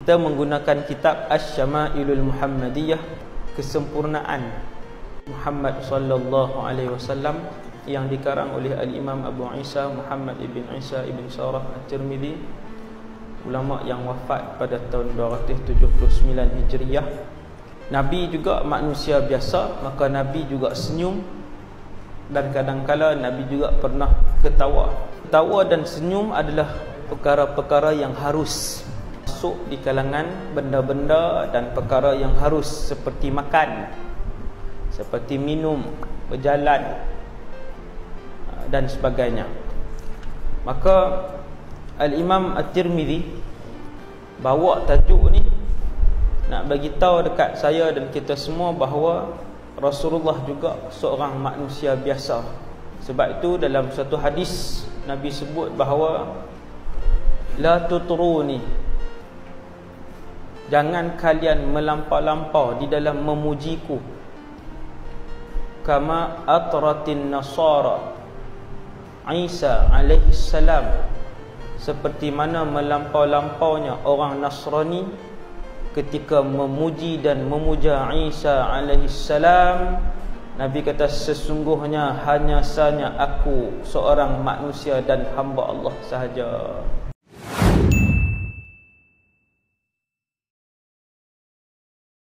kita menggunakan kitab Asy-Syama'ilul Muhammadiyah, kesempurnaan Muhammad sallallahu alaihi wasallam, yang dikarang oleh Al-Imam Abu Isa Muhammad ibn Isa ibn Sarah At-Tirmidzi, ulama yang wafat pada tahun 279 Hijriah. Nabi juga manusia biasa, maka Nabi juga senyum, dan kadang-kala Nabi juga pernah ketawa. Ketawa dan senyum adalah perkara-perkara yang harus masuk di kalangan benda-benda dan perkara yang harus, seperti makan, seperti minum, berjalan dan sebagainya. Maka Al-Imam At-Tirmidzi bawa tajuk ni nak bagi tahu dekat saya dan kita semua bahawa Rasulullah juga seorang manusia biasa. Sebab itu dalam satu hadis Nabi sebut bahawa la tutruni, jangan kalian melampau-lampau di dalam memujiku, kama atratin nasara Isa alaihi salam, seperti mana melampau-lampaunya orang Nasrani ketika memuji dan memuja Isa alaihi salam. Nabi kata, sesungguhnya hanya sahaja aku seorang manusia dan hamba Allah sahaja.